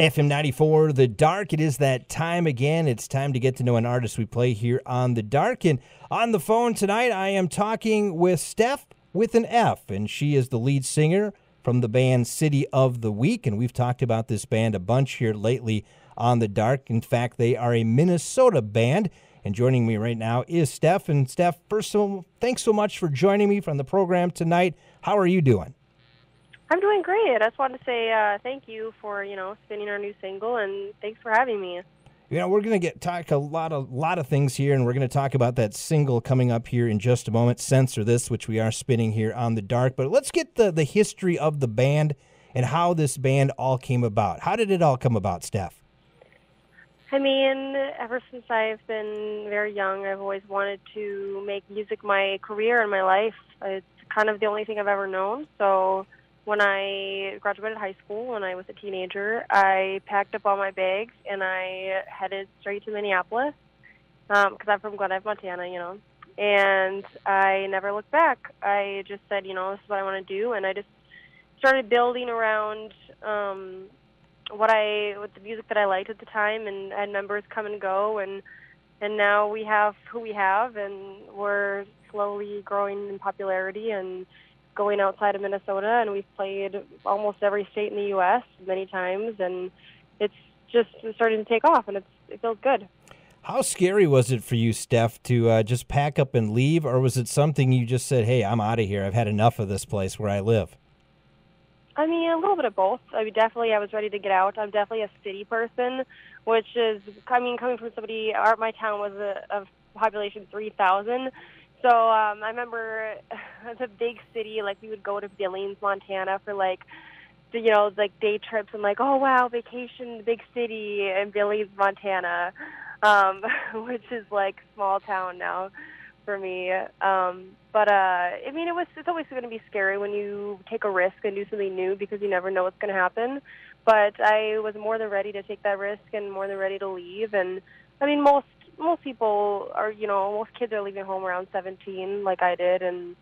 FM 94, The Dark. It is that time again. It's time to get to know an artist we play here on The Dark. And on the phone tonight, I am talking with Stef with an F, and she is the lead singer from the band City of the Week. And we've talked about this band a bunch here lately on The Dark. In fact, they are a Minnesota band. And joining me right now is Stef. And Stef, first of all, thanks so much for joining me from the program tonight. How are you doing? I'm doing great. I just wanted to say thank you for, spinning our new single, and thanks for having me. We're going to talk a lot of things here, and we're going to talk about that single coming up here in just a moment, Censor This, which we are spinning here on The Dark. But let's get the history of the band and how this band all came about. How did it all come about, Stef? I mean, ever since I've been very young, I've always wanted to make music my career and my life. It's kind of the only thing I've ever known, so when I graduated high school, when I was a teenager, I packed up all my bags and I headed straight to Minneapolis because I'm from Glendive, Montana, and I never looked back. I just said, this is what I want to do, and I just started building around with the music that I liked at the time, and had members come and go, and now we have who we have, and we're slowly growing in popularity and going outside of Minnesota, and we've played almost every state in the U.S. many times, and it's just starting to take off, and it feels good. How scary was it for you, Stef, to just pack up and leave, or was it something you just said, hey, I'm out of here, I've had enough of this place where I live? I mean, a little bit of both. I was ready to get out. I'm definitely a city person, which is, coming from somebody, my town was a population 3,000, so I remember as a big city, we would go to Billings, Montana for day trips, and oh wow, vacation, big city in Billings, Montana, which is small town now for me. But I mean, it's always going to be scary when you take a risk and do something new because you never know what's going to happen. But I was more than ready to take that risk and more than ready to leave. And I mean, most people are, most kids are leaving home around 17 like I did, and,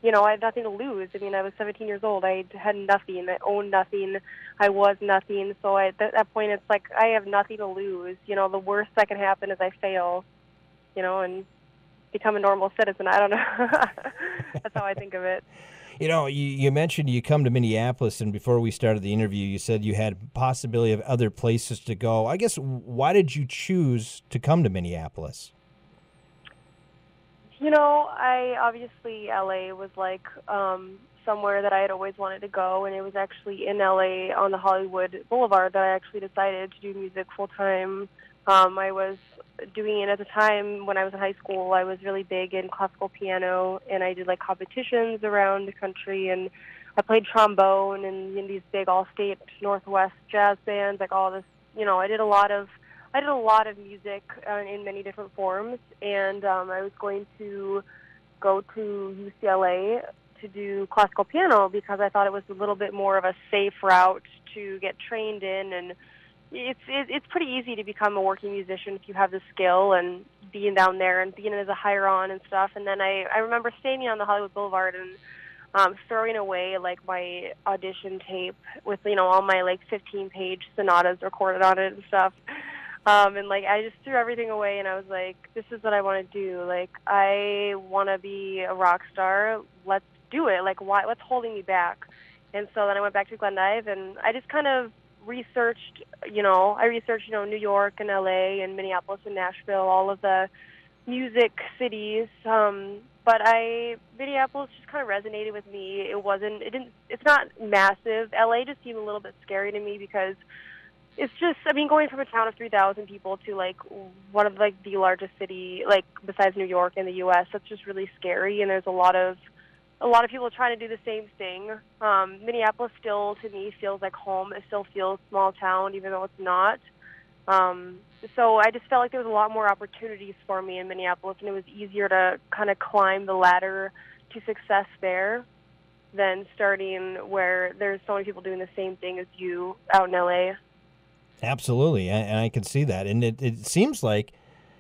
I had nothing to lose. I mean, I was 17 years old. I had nothing. I owned nothing. I was nothing. So at that point, it's I have nothing to lose. The worst that can happen is I fail, and become a normal citizen. I don't know. That's how I think of it. You mentioned you come to Minneapolis, and before we started the interview, you said you had possibility of other places to go. I guess, why did you choose to come to Minneapolis? Obviously LA was somewhere that I had always wanted to go, and it was actually in LA on the Hollywood Boulevard that I actually decided to do music full time. I was doing it at the time when I was in high school. I was really big in classical piano, and I did competitions around the country, and I played trombone in these big all-state Northwest jazz bands, all this. I did a lot of music in many different forms, and I was going to go to UCLA to do classical piano because I thought it was a little bit more of a safe route to get trained in, and it's pretty easy to become a working musician if you have the skill and being down there and being as a hire-on and stuff. And then I remember standing on the Hollywood Boulevard and throwing away my audition tape with all my 15-page sonatas recorded on it and stuff. And I just threw everything away, and I was like, this is what I want to do. I want to be a rock star. Let's do it. What's holding me back? And so then I went back to Glendive, and I just kind of researched, New York and LA and Minneapolis and Nashville, all of the music cities. But Minneapolis just kind of resonated with me. It's not massive. LA just seemed a little bit scary to me because it's just, going from a town of 3,000 people to one of the largest city, besides New York in the U.S., that's just really scary. And there's a lot of people trying to do the same thing. Minneapolis still, to me, feels like home. It still feels small town, even though it's not. So I just felt like there was a lot more opportunities for me in Minneapolis, and it was easier to kind of climb the ladder to success there than starting where there's so many people doing the same thing as you out in L.A. Absolutely, and I can see that. And it seems like,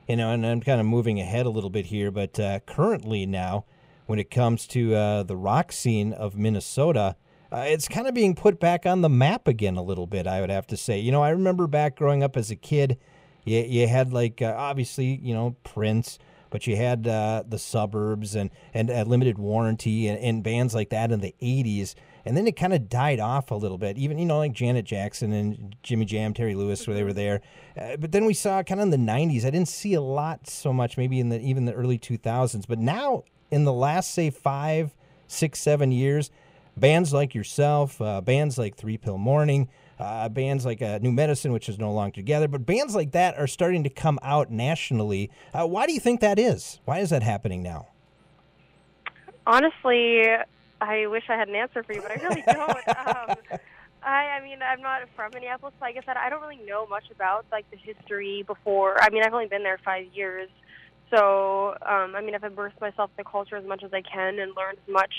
and I'm kind of moving ahead a little bit here, but currently now, when it comes to the rock scene of Minnesota, it's kind of being put back on the map again a little bit, I would have to say. I remember back growing up as a kid, you had like, obviously, Prince, but you had the Suburbs and Limited Warranty and bands like that in the 80s. And then it kind of died off a little bit. Even, like Janet Jackson and Jimmy Jam, Terry Lewis, where they were there. But then we saw kind of in the 90s. I didn't see a lot so much, maybe in even the early 2000s. But now, in the last, say, 5, 6, 7 years, bands like yourself, bands like Three Pill Morning, bands like New Medicine, which is no longer together, but bands like that are starting to come out nationally. Why do you think that is? Why is that happening now? Honestly, I wish I had an answer for you, but I really don't. I mean, I'm not from Minneapolis, so like I said, I don't really know much about like the history before. I mean, I've only been there 5 years, so I mean, I've immersed myself in the culture as much as I can and learned as much.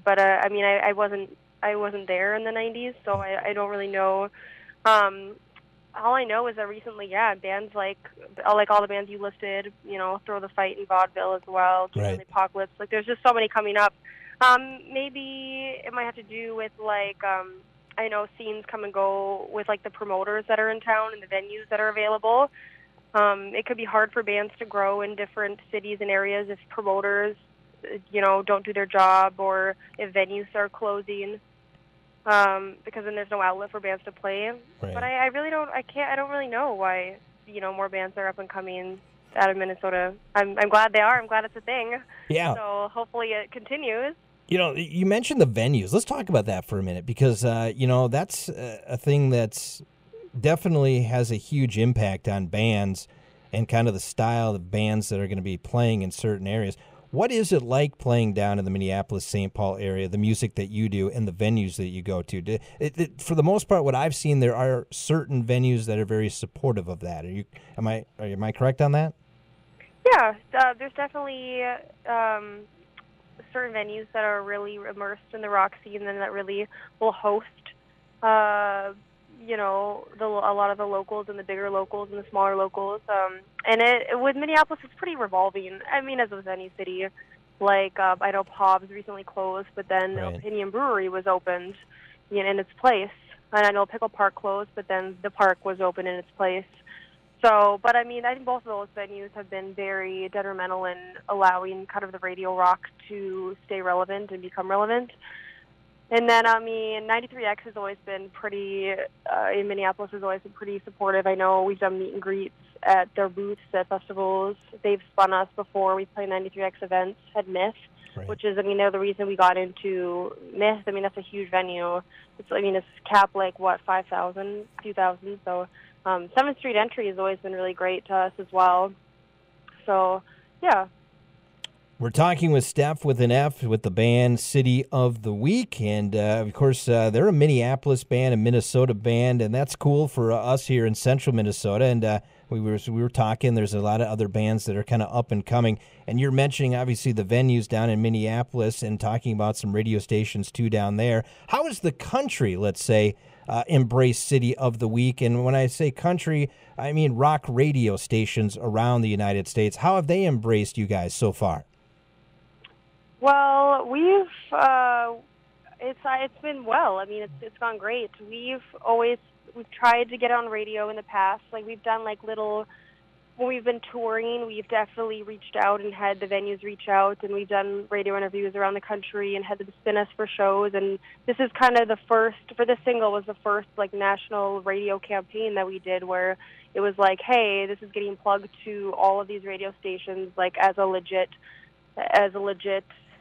But I mean, I wasn't there in the 90s, so I don't really know. All I know is that recently, bands like all the bands you listed, Throw the Fight and Vaudeville as well, Right. the Apocalypse. Like, there's just so many coming up. Maybe it might have to do with like I know scenes come and go with like the promoters that are in town and the venues that are available. It could be hard for bands to grow in different cities and areas if promoters, don't do their job, or if venues are closing, because then there's no outlet for bands to play. Right. But I really don't. I don't really know why more bands are up and coming out of Minnesota. I'm glad they are. I'm glad it's a thing. Yeah. So hopefully it continues. You mentioned the venues. Let's talk about that for a minute because, that's a thing that's definitely has a huge impact on bands and kind of the style of bands that are going to be playing in certain areas. What is it like playing down in the Minneapolis-St. Paul area, the music that you do and the venues that you go to? For the most part, what I've seen, there are certain venues that are very supportive of that. Am I correct on that? Yeah, there's definitely certain venues that are really immersed in the rock scene and that really will host, a lot of the locals and the bigger locals and the smaller locals. And with Minneapolis, it's pretty revolving. I mean, as with any city. Like, I know Pob's recently closed, but then Right. Opinion Brewery was opened in its place. And I know Pickle Park closed, but then the park was open in its place. So, but I mean, I think both of those venues have been very detrimental in allowing kind of the radio rock to stay relevant and become relevant. And then, I mean, 93X has always been pretty, in Minneapolis has always been pretty supportive. I know we've done meet and greets at their booths at festivals. They've spun us before. We played 93X events at Myth, Right. which is, I mean, they're the reason we got into Myth. I mean, that's a huge venue. It's capped like, 5,000, 2,000. So 7th Street Entry has always been really great to us as well. So, yeah. We're talking with Stef with an F with the band City of the Week. And, of course, they're a Minneapolis band, a Minnesota band, and that's cool for us here in central Minnesota. And we were talking, there's a lot of other bands that are kind of up and coming. And you're mentioning, obviously, the venues down in Minneapolis and talking about some radio stations, too, down there. How is the country, let's say, embrace City of the Week? And when I say country, I mean rock radio stations around the United States. How have they embraced you guys so far? Well, it's been well. I mean, it's gone great. We've tried to get on radio in the past. Like, we've done when we've been touring, we've definitely reached out and had the venues reach out, and we've done radio interviews around the country and had them spin us for shows. And this is kind of the first, for this single was the first like national radio campaign that we did, where it was like, hey, this is getting plugged to all of these radio stations, like as a legit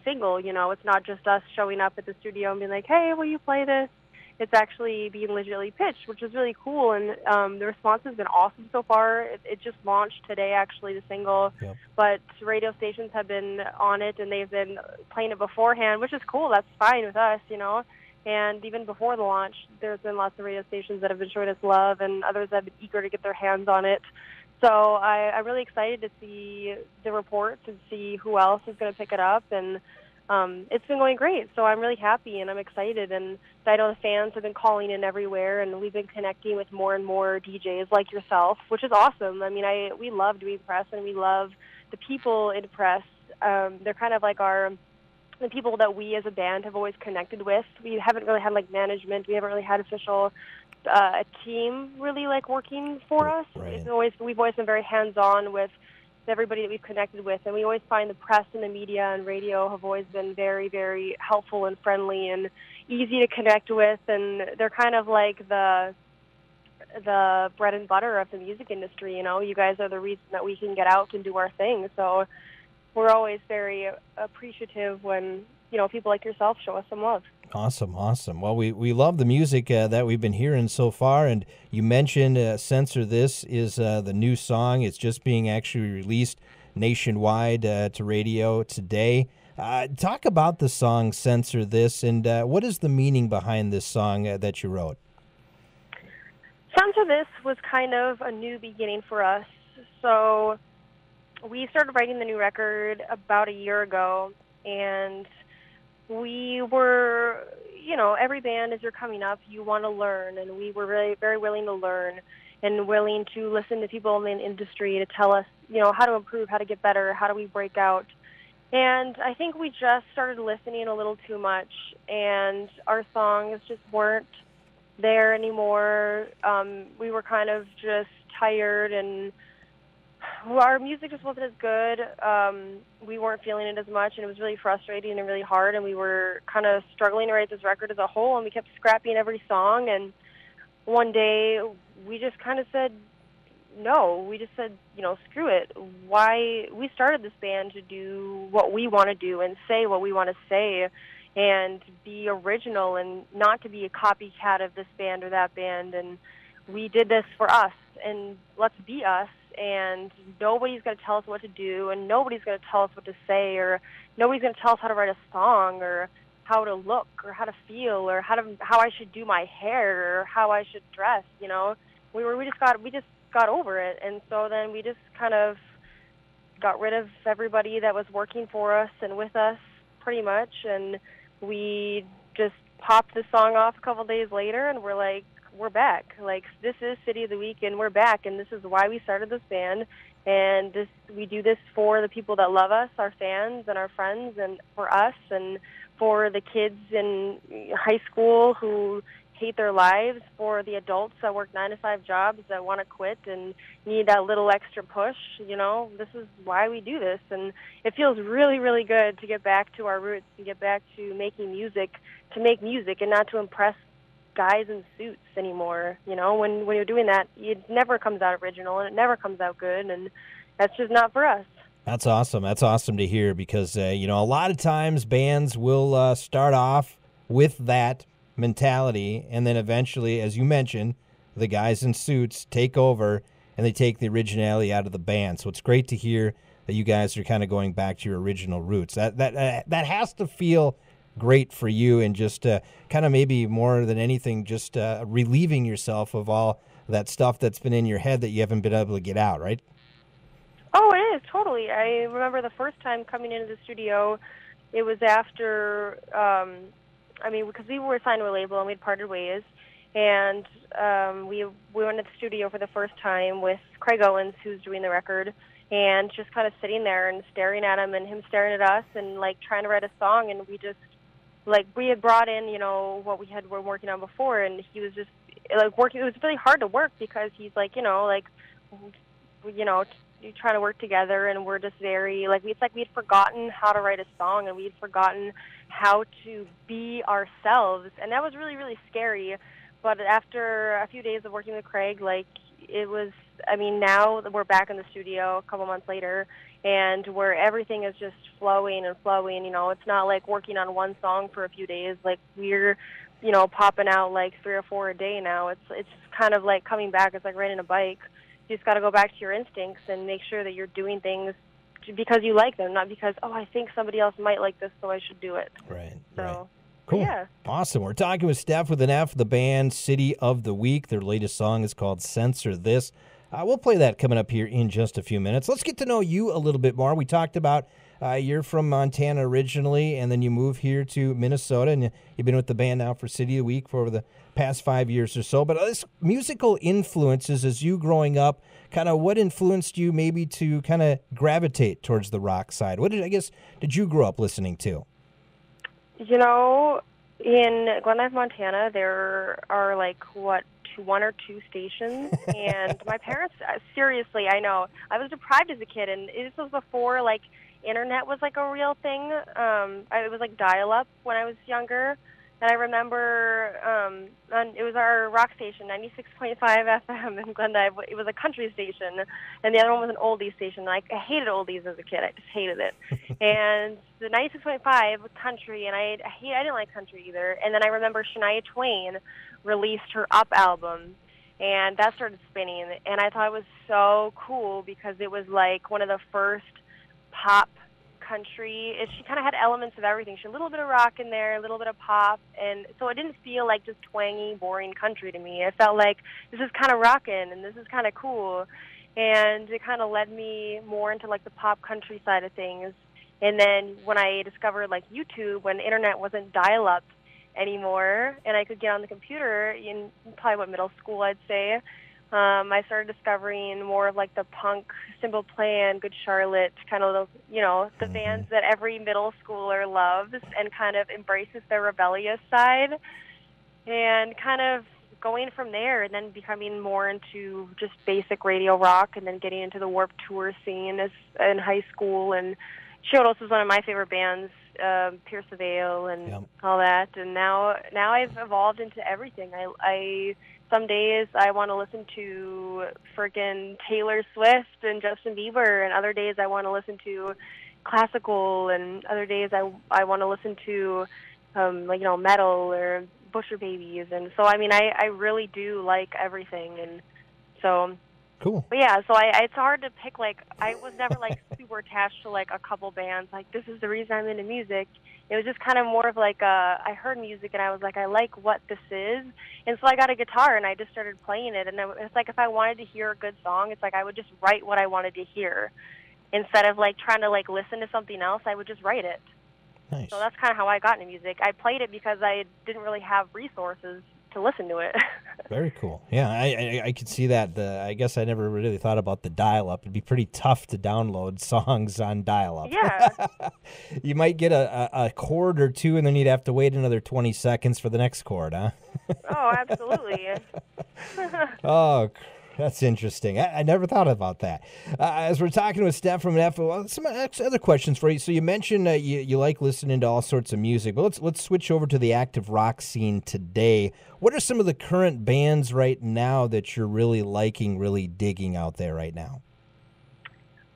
single. It's not just us showing up at the studio and being like, hey, will you play this? It's actually being legitimately pitched, which is really cool, and the response has been awesome so far. It just launched today, actually, the single, Yep. But radio stations have been on it, and they've been playing it beforehand, which is cool. That's fine with us, And even before the launch, there's been lots of radio stations that have been showing us love, and others that have been eager to get their hands on it. So I'm really excited to see the reports and see who else is going to pick it up, and it's been going great. So I'm really happy, and I'm excited, and I know the fans have been calling in everywhere, and we've been connecting with more and more DJs like yourself, which is awesome. I mean, we love doing press, and we love the people in press. They're kind of like our the people that we as a band have always connected with. We haven't really had like management. We haven't really had official a team really like working for us. Right. We've always been very hands-on with everybody that we've connected with, and we always find the press and the media and radio have always been very, very helpful and friendly and easy to connect with, and they're kind of like the bread and butter of the music industry. You know, you guys are the reason that we can get out and do our thing. So we're always very appreciative when, you know, people like yourself show us some love. Awesome. Well, we love the music that we've been hearing so far, and you mentioned Censor This is the new song. It's just being actually released nationwide to radio today. Talk about the song Censor This, and what is the meaning behind this song that you wrote? Censor This was kind of a new beginning for us. So we started writing the new record about a year ago, and we were, you know, every band as you're coming up, you want to learn, and we were very, very willing to learn and willing to listen to people in the industry to tell us, you know, how to improve, how to get better, how do we break out. And I think we just started listening a little too much, and our songs just weren't there anymore. We were kind of just tired, and our music just wasn't as good. We weren't feeling it as much, and it was really frustrating and really hard, and we were kind of struggling to write this record as a whole, and we kept scrapping every song, and one day we just kind of said no. We just said, you know, screw it. Why? We started this band to do what we want to do and say what we want to say and be original and not to be a copycat of this band or that band, and we did this for us, and let's be us. And nobody's going to tell us what to do, and nobody's going to tell us what to say, or nobody's going to tell us how to write a song, or how to look, or how to feel, or how I should do my hair, or how I should dress. You know, we just got over it, and so then we just kind of got rid of everybody that was working for us and with us, pretty much, and we just popped the song off a couple days later, and we're like, we're back. Like, this is City of the Week, and we're back, and this is why we started this band, and we do this for the people that love us, our fans and our friends, and for us, and for the kids in high school who hate their lives, for the adults that work 9-to-5 jobs that want to quit and need that little extra push. You know, this is why we do this, and it feels really, really good to get back to our roots and get back to making music, to make music and not to impress guys in suits anymore. You know, when you're doing that, it never comes out original, and it never comes out good, and that's just not for us. That's awesome. That's awesome to hear, because you know, a lot of times bands will start off with that mentality, and then eventually, as you mentioned, the guys in suits take over and they take the originality out of the band. So it's great to hear that you guys are kind of going back to your original roots. That has to feel great for you, and just kind of maybe more than anything, just relieving yourself of all that stuff that's been in your head that you haven't been able to get out, right? Oh, it is, totally. I remember the first time coming into the studio, it was after, because we were signed to a label and we'd parted ways, and we went to the studio for the first time with Craig Owens, who's doing the record, and just kind of sitting there and staring at him and him staring at us and, like, trying to write a song, and we just, like, we had brought in, you know, what we were working on before, and he was just, like, working. It was really hard to work because he's, like, you know, like, you know, trying to work together, and we're just very, like, it's like we'd forgotten how to write a song, and we'd forgotten how to be ourselves, and that was really, really scary. But after a few days of working with Craig, like, it was, I mean, now we're back in the studio a couple months later, and where everything is just flowing and flowing. You know, it's not like working on one song for a few days. Like, we're, you know, popping out like 3 or 4 a day now. It's kind of like coming back. It's like riding a bike. You just got to go back to your instincts and make sure that you're doing things because you like them, not because, oh, I think somebody else might like this, so I should do it. Right. So, cool. Yeah. Awesome. We're talking with Stef with an F, the band City of the Week. Their latest song is called Censor This. We'll play that coming up here in just a few minutes. Let's get to know you a little bit more. We talked about you're from Montana originally, and then you moved here to Minnesota, and you've been with the band now for City of the Week for over the past 5 years or so. But this musical influences as you growing up, kind of what influenced you maybe to kind of gravitate towards the rock side? What did you grow up listening to? You know, in Glendive, Montana, there are like one or two stations, and my parents, seriously, I know, I was deprived as a kid, and this was before like internet was like a real thing. It was like dial-up when I was younger, and I remember it was our rock station, 96.5 FM in Glendive. It was a country station, and the other one was an oldies station. I hated oldies as a kid. I just hated it. And the 96.5 was country, and I didn't like country either. And then I remember Shania Twain released her Up album, and that started spinning, and I thought it was so cool because it was like one of the first pop country. She kind of had elements of everything. She had a little bit of rock in there, a little bit of pop, and so it didn't feel like just twangy, boring country to me. It felt like this is kind of rockin', and this is kind of cool, and it kind of led me more into like the pop country side of things. And then when I discovered like YouTube, when the internet wasn't dial-up anymore, and I could get on the computer in probably what, middle school, I'd say. I started discovering more of like the punk, Simple Plan, Good Charlotte, kind of those, the bands that every middle schooler loves and kind of embraces their rebellious side, and kind of going from there and then becoming more into just basic radio rock, and then getting into the Warped Tour scene in high school. And Chiodos was one of my favorite bands, Pierce the Veil and all that. And now I've evolved into everything. I some days I want to listen to frickin' Taylor Swift and Justin Bieber, and other days I want to listen to classical, and other days I want to listen to metal or Butcher Babies. And so I mean I really do like everything, and so cool. But yeah, so it's hard to pick. Like, I was never like super attached to like a couple bands. Like, this is the reason I'm into music. It was just kind of more of like I heard music and I was like, I like what this is, and so I got a guitar and I just started playing it. And it's like if I wanted to hear a good song, it's like I would just write what I wanted to hear instead of like trying to like listen to something else. I would just write it. Nice. So that's kind of how I got into music. I played it because I didn't really have resources to listen to it. Very cool. Yeah, I could see that. I guess I never really thought about the dial-up. It'd be pretty tough to download songs on dial-up. Yeah. You might get a chord or two, and then you'd have to wait another 20 seconds for the next chord, huh? Oh, absolutely. Oh, that's interesting. I never thought about that. As we're talking with Stef from F, some other questions for you. So you mentioned you like listening to all sorts of music, but let's switch over to the active rock scene today. What are some of the current bands right now that you're really liking, really digging out there right now?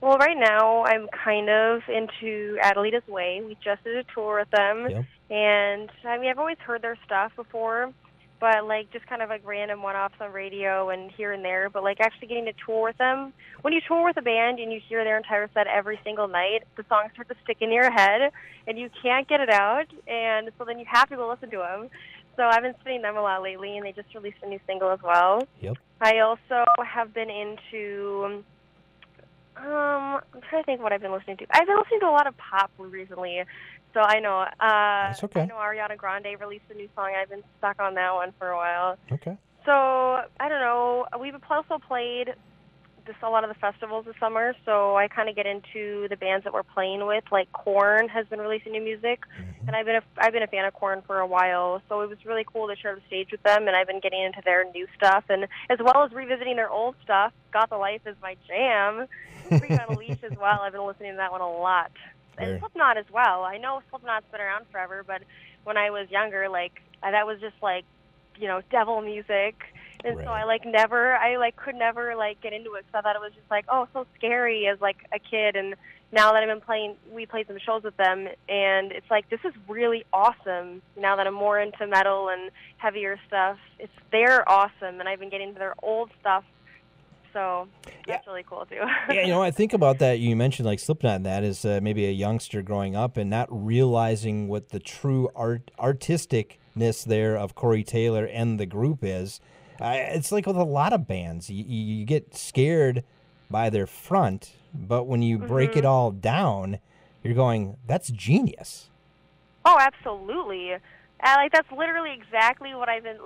Well, right now I'm kind of into Adelita's Way. We just did a tour with them, and I mean I've always heard their stuff before, but like just kind of like random one-offs on radio and here and there. But like actually getting to tour with them, when you tour with a band and you hear their entire set every single night, the songs start to stick in your head and you can't get it out, and so then you have to go listen to them. So I've been spinning them a lot lately, and they just released a new single as well. Yep. I also have been into I'm trying to think of what I've been listening to. I've been listening to a lot of pop recently. So I know That's okay. I know Ariana Grande released a new song. I've been stuck on that one for a while. Okay. So I don't know. We've also played a lot of the festivals this summer, so I kind of get into the bands that we're playing with. Like Korn has been releasing new music, and I've been a fan of Korn for a while. So it was really cool to share the stage with them, and I've been getting into their new stuff, and as well as revisiting their old stuff. Got the Life is my jam. Freak on a Leash as well. I've been listening to that one a lot. And Slipknot as well. I know Slipknot's been around forever, but when I was younger, like that was just like, devil music. And so I could never get into it, because I thought it was just like, oh, so scary as like a kid. And now that we played some shows with them, and it's like, this is really awesome. Now that I'm more into metal and heavier stuff, they're awesome, and I've been getting into their old stuff. So that's really cool too. Yeah, I think about that. You mentioned like Slipknot, and that is maybe a youngster growing up and not realizing what the true artisticness there of Corey Taylor and the group is. It's like with a lot of bands, you get scared by their front, but when you break it all down, you're going, that's genius. Oh, absolutely. That's literally exactly what I've been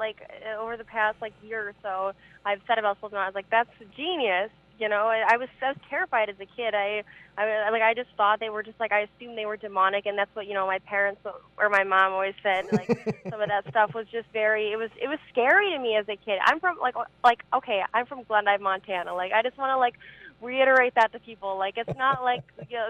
over the past year or so. I've said about Slipknot. I was like, that's genius. I was terrified as a kid. I just thought they were just like, I assumed they were demonic, and that's what my parents or my mom always said. Like some of that stuff was just it was scary to me as a kid. I'm from okay, I'm from Glendive, Montana. Like I just want to reiterate that to people. Like it's not like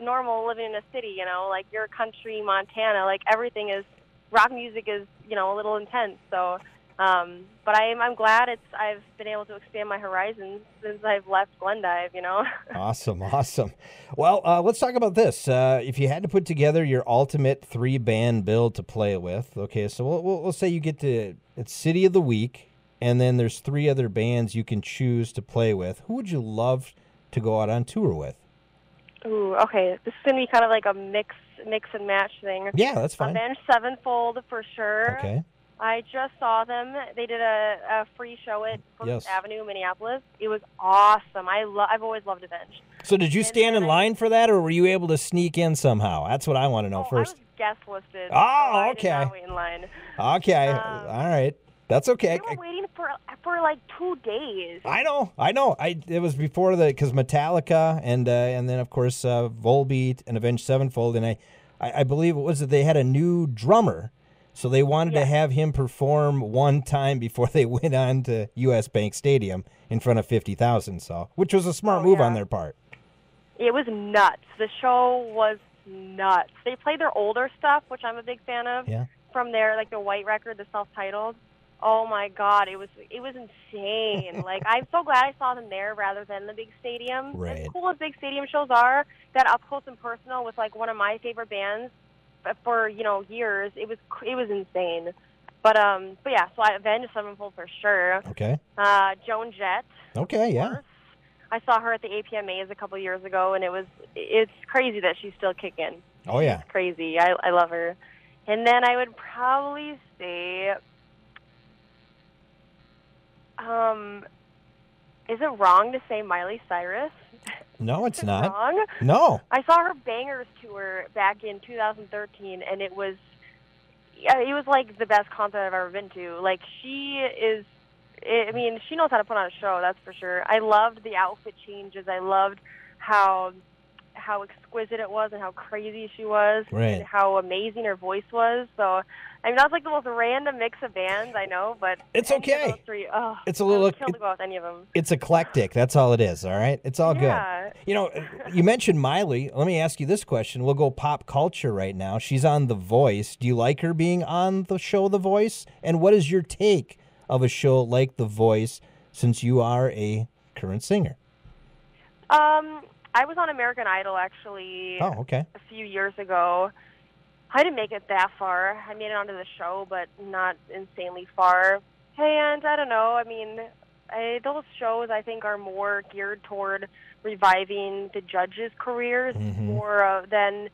normal living in a city. Like your country, Montana. Like everything is rock music is a little intense. So. But I'm glad I've been able to expand my horizons since I've left Glendive, Awesome. Well, let's talk about this. If you had to put together your ultimate 3-band bill to play with, okay, so we'll say you get to, it's City of the Week, and then there's 3 other bands you can choose to play with. Who would you love to go out on tour with? Ooh, okay. This is going to be kind of like a mix and match thing. Yeah, that's fine. Avenged Sevenfold for sure. Okay. I just saw them. They did a free show at First Yes. Avenue, Minneapolis. It was awesome. I've always loved Avenged. So did you stand in line for that, or were you able to sneak in somehow? That's what I want to know first. I was guest listed. Oh, so okay. I did not wait in line. Okay. All right. That's okay. We were waiting for like 2 days. I know. It was before because Metallica and then of course Volbeat and Avenged Sevenfold, and I believe they had a new drummer. So they wanted to have him perform one time before they went on to U.S. Bank Stadium in front of 50,000, which was a smart move on their part. It was nuts. The show was nuts. They played their older stuff, which I'm a big fan of. Yeah. From their the White record, the self-titled. Oh my God, it was insane. I'm so glad I saw them there rather than the big stadium. Right. As cool as big stadium shows are, that up close and personal with one of my favorite bands. For years, it was insane, but yeah. So I Avenged Sevenfold for sure. Okay. Joan Jett. Okay, yeah. I saw her at the APMAs a couple years ago, and it's crazy that she's still kicking. Oh yeah. It's crazy. I love her. And then I would probably say, is it wrong to say Miley Cyrus? No, it's not. Wrong? No. I saw her Bangers tour back in 2013, and it was like the best concert I've ever been to. She knows how to put on a show, that's for sure. I loved the outfit changes. I loved how exquisite it was and how crazy she was, right, and how amazing her voice was. So, that was the most random mix of bands, I know, but it's okay. Those 3, it's a little. Kill to go with any of them. It's eclectic. That's all it is. All right, it's all good. You mentioned Miley. Let me ask you this question. We'll go pop culture right now. She's on The Voice. Do you like her being on the show The Voice? And what is your take of a show like The Voice, since you are a current singer? I was on American Idol, actually, a few years ago. I didn't make it that far. I made it onto the show, but not insanely far. And I don't know. Those shows, I think, are more geared toward reviving the judges' careers more than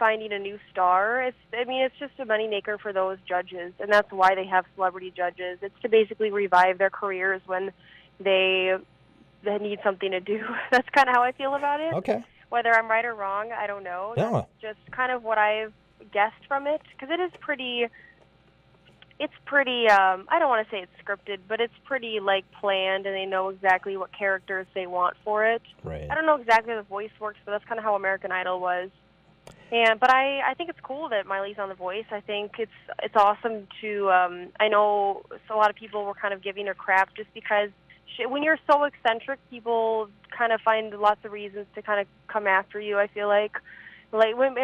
finding a new star. It's just a moneymaker for those judges, and that's why they have celebrity judges. It's to basically revive their careers when they need something to do. That's kind of how I feel about it. Okay. Whether I'm right or wrong, I don't know. Yeah. That's just kind of what I've guessed from it, because it is pretty, I don't want to say it's scripted, but it's pretty planned, and they know exactly what characters they want for it. Right. I don't know exactly how The Voice works, but that's kind of how American Idol was. But I think it's cool that Miley's on The Voice. I think it's awesome to, I know a lot of people were kind of giving her crap just because when you're so eccentric, people kind of find lots of reasons to kind of come after you, I feel like. When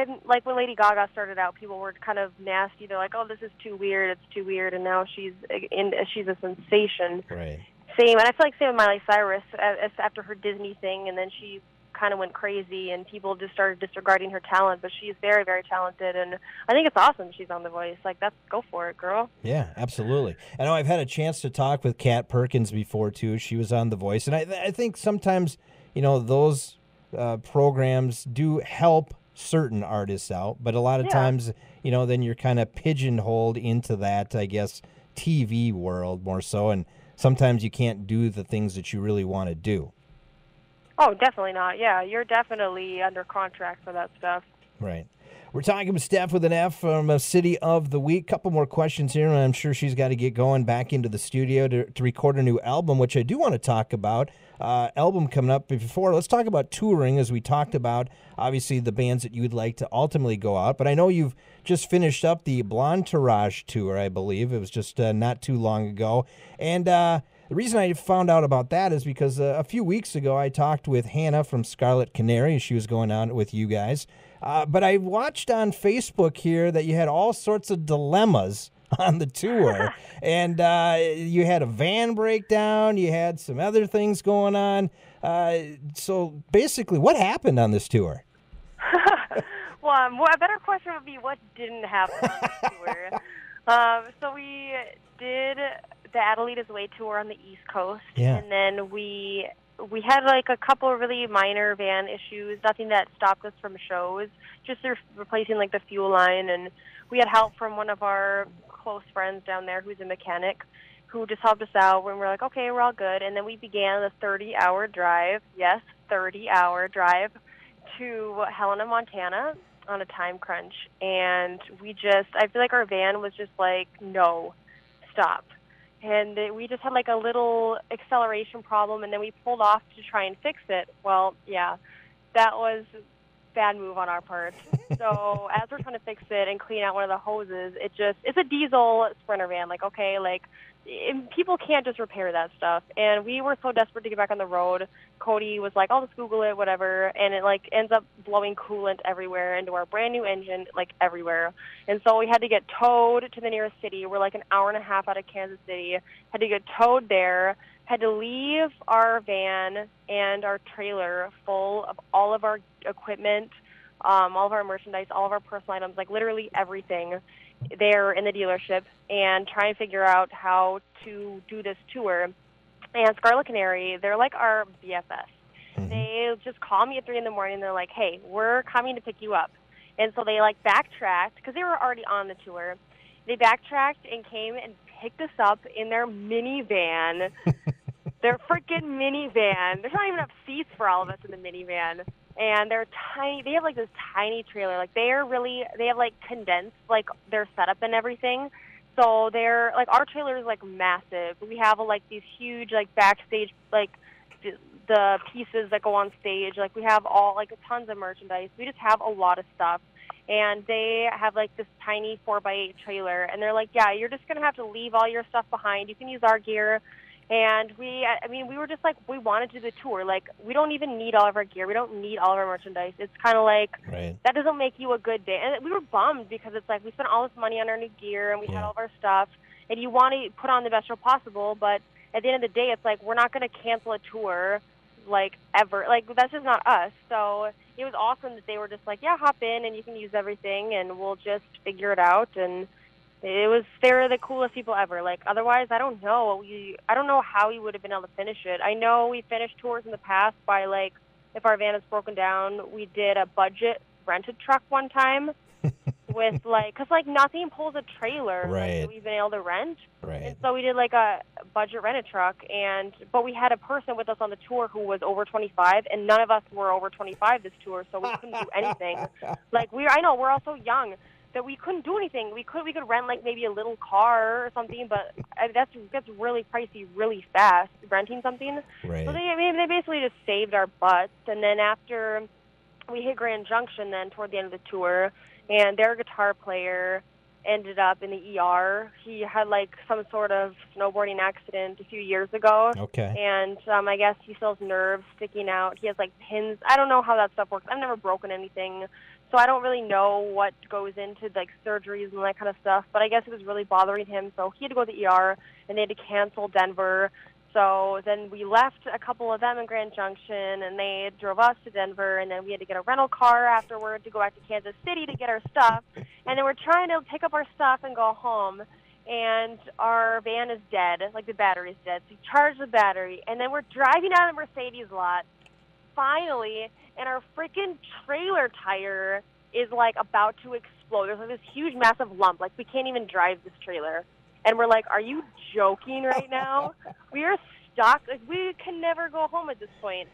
Lady Gaga started out, people were kind of nasty. They're like, "Oh, this is too weird. It's too weird." And now she's a sensation. Right. Same, and I feel like same with Miley Cyrus after her Disney thing, and then she kind of went crazy, and people just started disregarding her talent. But she's very, very talented, and I think it's awesome she's on The Voice. Go for it, girl. Yeah, absolutely. I know I've had a chance to talk with Kat Perkins before too. She was on The Voice, and I think sometimes those programs do help certain artists out, but a lot of times, then you're kind of pigeonholed into that, I guess, TV world more so, and sometimes you can't do the things that you really want to do. Oh, definitely not. Yeah, you're definitely under contract for that stuff. Right. We're talking with Stef with an F from City of the Week. Couple more questions here, and I'm sure she's got to get going back into the studio to record a new album, which I do want to talk about. Album coming up before. Let's talk about touring, as we talked about, obviously, the bands that you would like to ultimately go out. But I know you've just finished up the Blontourage tour, I believe. It was just not too long ago. And the reason I found out about that is because a few weeks ago I talked with Hannah from Scarlet Canary. She was going on with you guys. But I watched on Facebook here that you had all sorts of dilemmas on the tour. And you had a van breakdown. You had some other things going on. So basically, what happened on this tour? Well, a better question would be what didn't happen on this tour. So we did the Adelita's Way tour on the East Coast. Yeah. And then we had like a couple of really minor van issues, nothing that stopped us from shows, just replacing like the fuel line. And we had help from one of our close friends down there who's a mechanic who just helped us out when we were like, okay, we're all good. And then we began the 30-hour drive, yes, 30-hour drive to Helena, Montana on a time crunch. And I feel like our van was just like, no, stop. And we just had like a little acceleration problem, and then we pulled off to try and fix it. Well, yeah, that was a bad move on our part. So as we're trying to fix it and clean out one of the hoses, it's a diesel Sprinter van. Like, okay, like people can't just repair that stuff. And we were so desperate to get back on the road. Cody was like, I'll just Google it, whatever. And it like ends up blowing coolant everywhere into our brand new engine, like everywhere. And so we had to get towed to the nearest city. We're like an hour and a half out of Kansas City. Had to get towed there. Had to leave our van and our trailer full of all of our equipment, all of our merchandise, all of our personal items, like literally everything there in the dealership, and try and figure out how to do this tour. And Scarlet Canary, they're like our BFS. Mm-hmm. They just call me at 3 in the morning. They're like, hey, we're coming to pick you up. And so they like backtracked, because they were already on the tour. They backtracked and came and picked us up in their minivan. Their freaking minivan. There's not even enough seats for all of us in the minivan. And they're tiny. They have like this tiny trailer. Like they have like condensed like their setup and everything. So they're like, our trailer is like massive. We have like these huge like backstage like the pieces that go on stage. Like we have all like tons of merchandise. We just have a lot of stuff. And they have like this tiny 4x8 trailer. And they're like, yeah, you're just gonna have to leave all your stuff behind. You can use our gear. And we were just like, we wanted to do the tour. Like, we don't even need all of our gear. We don't need all of our merchandise. It's kind of like, right. That doesn't make you a good day. And we were bummed because it's like we spent all this money on our new gear and we had all of our stuff. And you want to put on the best show possible, but at the end of the day, it's like, we're not going to cancel a tour, like, ever. Like, that's just not us. So it was awesome that they were just like, yeah, hop in and you can use everything and we'll just figure it out. And they're the coolest people ever. Like, otherwise, I don't know. I don't know how we would have been able to finish it. I know we finished tours in the past by, like, if our van is broken down, we did a budget rented truck one time with, like, because, like, nothing pulls a trailer right. that we've been able to rent. Right. And so we did, like, a budget rented truck, but we had a person with us on the tour who was over 25, and none of us were over 25 this tour, so we couldn't do anything. Like, I know, we're all so young that we couldn't do anything. We could rent like maybe a little car or something, but that's really pricey, really fast renting something. Right. So they basically just saved our butts. And then after we hit Grand Junction, then toward the end of the tour, and their guitar player ended up in the ER. He had like some sort of snowboarding accident a few years ago. Okay. And I guess he still has nerves sticking out. He has like pins. I don't know how that stuff works. I've never broken anything. So I don't really know what goes into like surgeries and that kind of stuff, but I guess it was really bothering him. So he had to go to the ER, and they had to cancel Denver. So then we left a couple of them in Grand Junction, and they drove us to Denver, and then we had to get a rental car afterward to go back to Kansas City to get our stuff. And then we're trying to pick up our stuff and go home, and our van is dead, like the battery's dead. So we charge the battery, and then we're driving out of the Mercedes lot, finally, and our freaking trailer tire is like about to explode. There's like this huge massive lump. Like, we can't even drive this trailer. And we're like, are you joking right now? We are stuck. Like, we can never go home at this point.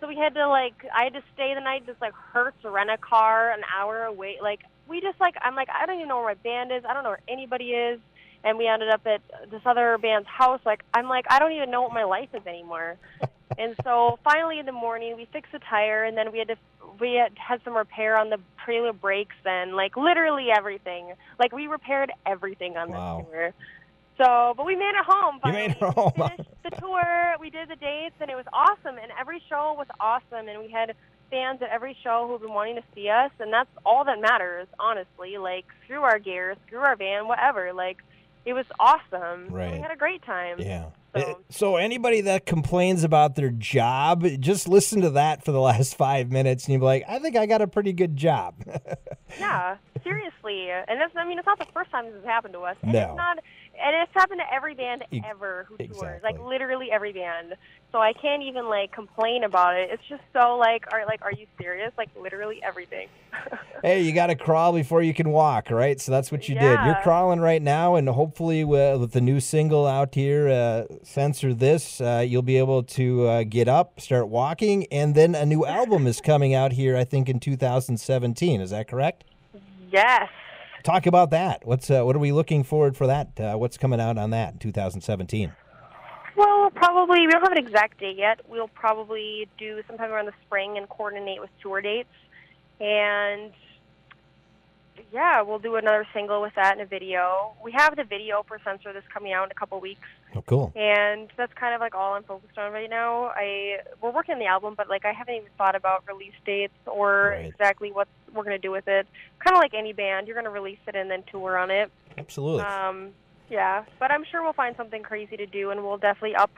So we had to I had to stay the night, just like Hertz, rent a car an hour away. Like, we just like, I'm like, I don't even know where my band is. I don't know where anybody is. And we ended up at this other band's house. Like, I'm like, I don't even know what my life is anymore. And so finally in the morning, we fixed the tire, and then we had some repair on the trailer brakes and, like, literally everything. Like, we repaired everything on this tour. So, but we made it home finally. You made it home. We finished the tour, we did the dates, and it was awesome. And every show was awesome, and we had fans at every show who've been wanting to see us, and that's all that matters, honestly. Like, screw our gear, screw our van, whatever. Like, it was awesome. Right. We had a great time. Yeah. So anybody that complains about their job, just listen to that for the last 5 minutes, and you'll be like, I think I got a pretty good job. Yeah, seriously. And that's, I mean, it's not the first time this has happened to us. And No. It's not, and it's happened to every band ever who tours. Like, literally every band. So I can't even, like, complain about it. It's just so, like, are you serious? Like, literally everything. Hey, you got to crawl before you can walk, right? So that's what you did. You're crawling right now, and hopefully with the new single out here, Censor This, you'll be able to get up, start walking, and then a new album is coming out here, I think, in 2017. Is that correct? Yes. Talk about that. What are we looking forward for that? What's coming out on that in 2017? Well, we don't have an exact date yet. We'll probably do sometime around the spring and coordinate with tour dates. And, yeah, we'll do another single with that and a video. We have the video for Censor This coming out in a couple weeks. Oh, cool. And that's kind of, like, all I'm focused on right now. We're working on the album, but, like, I haven't even thought about release dates or exactly what we're going to do with it. Kind of like any band. You're going to release it and then tour on it. Absolutely. Yeah, but I'm sure we'll find something crazy to do, and we'll definitely up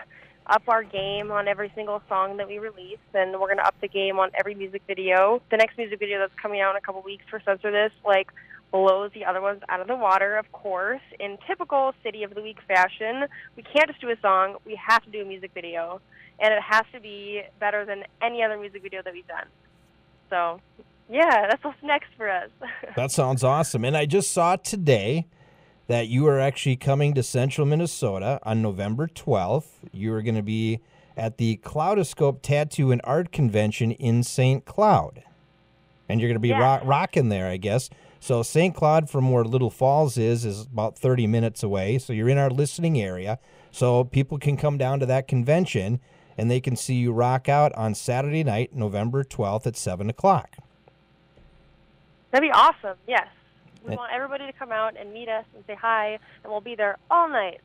our game on every single song that we release, and we're going to up the game on every music video. The next music video that's coming out in a couple weeks for Censor This, like, blows the other ones out of the water, of course. In typical City of the Week fashion, we can't just do a song, we have to do a music video, and it has to be better than any other music video that we've done. So, yeah, that's what's next for us. That sounds awesome. And I just saw today that you are actually coming to Central Minnesota on November 12th. You are going to be at the Cloudoscope Tattoo and Art Convention in St. Cloud. And you're going to be rocking there, I guess. So St. Cloud, from where Little Falls is about 30 minutes away. So you're in our listening area. So people can come down to that convention, and they can see you rock out on Saturday night, November 12th at 7 o'clock. That'd be awesome, yes. We want everybody to come out and meet us and say hi, and we'll be there all night.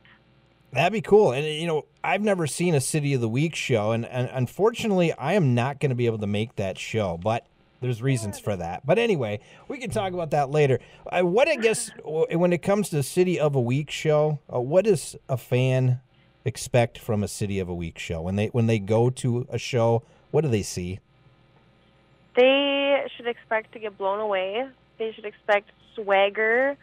That'd be cool. And, you know, I've never seen a City of the Week show, and unfortunately, I am not going to be able to make that show, but there's reasons for that. But anyway, we can talk about that later. What, I guess, when it comes to City of a Week show, what does a fan expect from a City of a Week show? When they go to a show, what do they see? They should expect to get blown away. They should expect swagger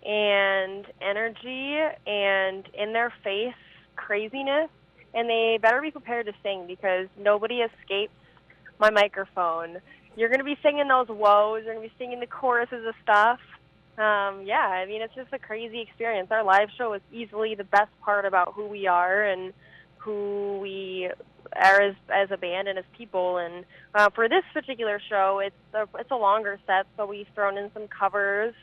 and energy and in-their-face craziness, and they better be prepared to sing because nobody escapes my microphone. You're going to be singing those woes. You're going to be singing the choruses of stuff. Yeah, I mean, it's just a crazy experience. Our live show is easily the best part about who we are and who we are as a band and as people. And for this particular show, it's a longer set, so we've thrown in some covers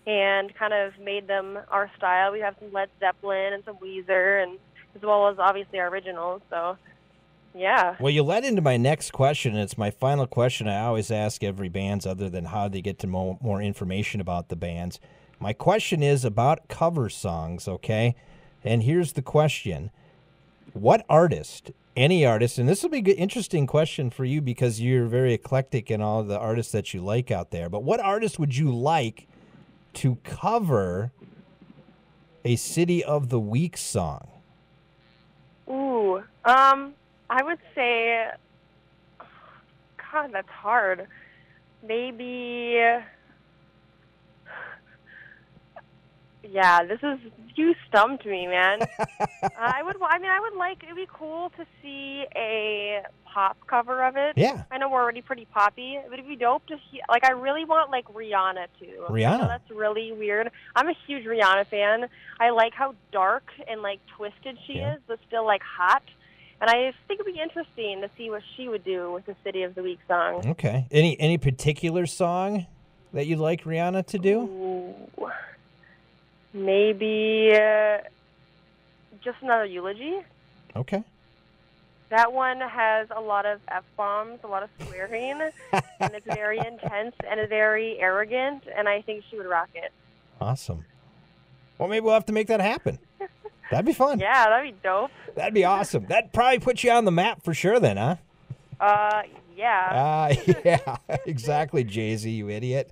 and kind of made them our style. We have some Led Zeppelin and some Weezer, and as well as obviously our originals. So, yeah. Well, you led into my next question, and it's my final question I always ask every band, other than how they get to know more information about the bands. My question is about cover songs, okay? And here's the question. What artist, any artist, and this will be an interesting question for you because you're very eclectic in all the artists that you like out there, but what artist would you like to cover a City of the Week song? Ooh, I would say, God, that's hard. Maybe, yeah, you stumped me, man. It'd be cool to see a pop cover of it. Yeah. I know we're already pretty poppy. It would be dope to see, like, I really want, like, Rihanna to. Rihanna? I know that's really weird. I'm a huge Rihanna fan. I like how dark and, like, twisted she is, but still, like, hot. And I think it'd be interesting to see what she would do with the City of the Week song. Okay. Any particular song? that you'd like Rihanna to do? Ooh. Maybe Just Another Eulogy. Okay. That one has a lot of F-bombs, a lot of swearing, and it's very intense and very arrogant, and I think she would rock it. Awesome. Well, maybe we'll have to make that happen. That'd be fun. Yeah, that'd be dope. That'd be awesome. That'd probably put you on the map for sure then, huh? Yeah. Yeah, exactly, Jay-Z, you idiot.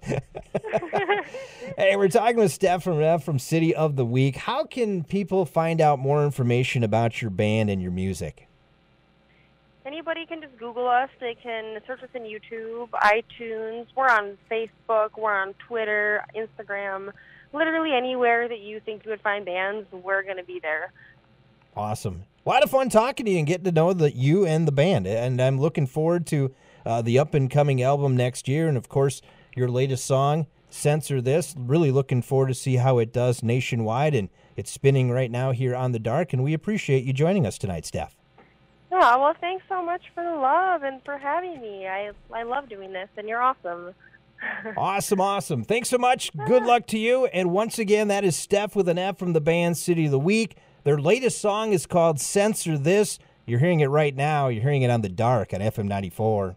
Hey, we're talking with Stef from City of the Week. How can people find out more information about your band and your music? Anybody can just Google us. They can search us in YouTube, iTunes. We're on Facebook. We're on Twitter, Instagram. Literally anywhere that you think you would find bands, we're going to be there. Awesome. A lot of fun talking to you and getting to know you and the band. And I'm looking forward to the up-and-coming album next year. And, of course, your latest song, Censor This. Really looking forward to see how it does nationwide. And it's spinning right now here on The Dark. And we appreciate you joining us tonight, Stef. Oh, well, thanks so much for the love and for having me. I love doing this, and you're awesome. Awesome. Thanks so much. Good luck to you. And once again, that is Stef with an F from the band City of the Week. Their latest song is called Censor This. You're hearing it right now. You're hearing it on The Dark on FM 94.